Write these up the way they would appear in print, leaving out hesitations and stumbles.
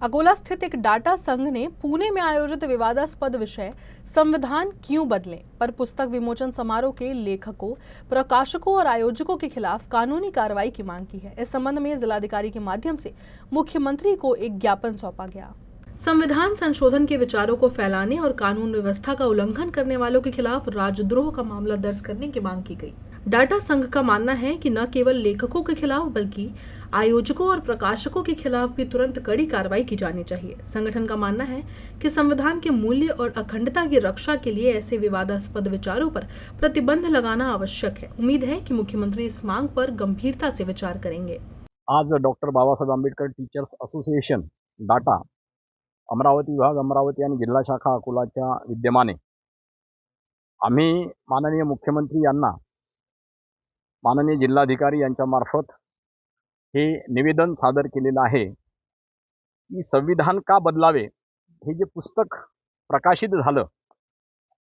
अकोला स्थित एक डाटा संघ ने पुणे में आयोजित विवादास्पद विषय संविधान क्यों बदलें पर पुस्तक विमोचन समारोह के लेखकों, प्रकाशकों और आयोजकों के खिलाफ कानूनी कार्रवाई की मांग की है। इस संबंध में जिलाधिकारी के माध्यम से मुख्यमंत्री को एक ज्ञापन सौंपा गया। संविधान संशोधन के विचारों को फैलाने और कानून व्यवस्था का उल्लंघन करने वालों के खिलाफ राजद्रोह का मामला दर्ज करने की मांग की गई। डाटा संघ का मानना है कि न केवल लेखकों के खिलाफ बल्कि आयोजकों और प्रकाशकों के खिलाफ भी तुरंत कड़ी कार्रवाई की जानी चाहिए। संगठन का मानना है कि संविधान के मूल्य और अखंडता की रक्षा के लिए ऐसे विवादास्पद विचारों पर प्रतिबंध लगाना आवश्यक है। उम्मीद है कि मुख्यमंत्री इस मांग पर गंभीरता से विचार करेंगे। आज doctor Babasaheb Ambedkar teachers association data Amravati विभाग अमरावती आणि जिल्हा शाखा अकोलाच्या विद्यमाने आम्ही माननीय मुख्यमंत्री यांना माननीय जिल्हाधिकारी यांच्यामार्फत हे निवेदन सादर केलेलं आहे की संविधान का बदलावे हे जे पुस्तक प्रकाशित झालं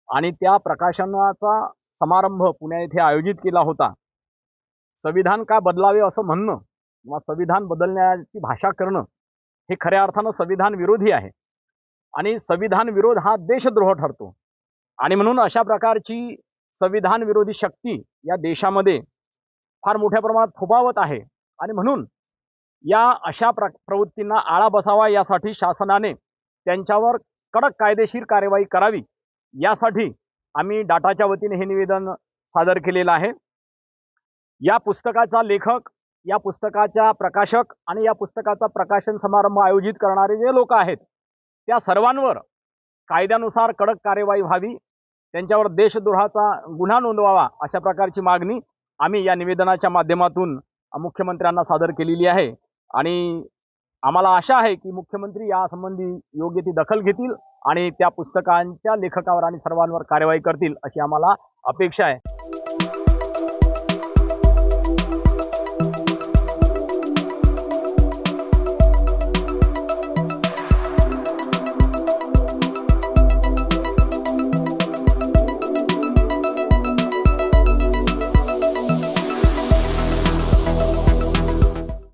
आणि त्या प्रकाशनाचा समारंभ पुणे येथे आयोजित केला होता। संविधान का बदलावे असं म्हणणं किंवा संविधान बदलण्याची भाषा करणं हे खऱ्या अर्थानं संविधान विरोधी आहे आणि संविधान विरोध हा देशद्रोह ठरतो आणि म्हणून अशा प्रकारची संविधान विरोधी शक्ती या देशामध्ये फार मोठ्या प्रमाणात फोफावत आहे आणि म्हणून या अशा प्रवृत्तींना आळा बसावा यासाठी शासनाने त्यांच्यावर कडक कायदेशीर कार्यवाही करावी यासाठी आम्ही डाटाच्या वतीने हे निवेदन सादर केलेलं आहे। या पुस्तकाचा लेखक, या पुस्तकाचा प्रकाशक आणि या पुस्तकाचा प्रकाशन समारंभ आयोजित करणारे जे लोक आहेत त्या सर्वांवर कायद्यानुसार कडक कार्यवाही व्हावी, त्यांच्यावर देशद्रोहाचा गुन्हा नोंदवावा अशा प्रकारची मागणी आम्ही या निवेदनाच्या माध्यमातून मुख्यमंत्र्यांना सादर केलेली आहे आणि आम्हाला आशा आहे की मुख्यमंत्री यासंबंधी योग्य ती दखल घेतील आणि त्या पुस्तकांच्या लेखकावर आणि सर्वांवर कार्यवाही करतील अशी आम्हाला अपेक्षा आहे।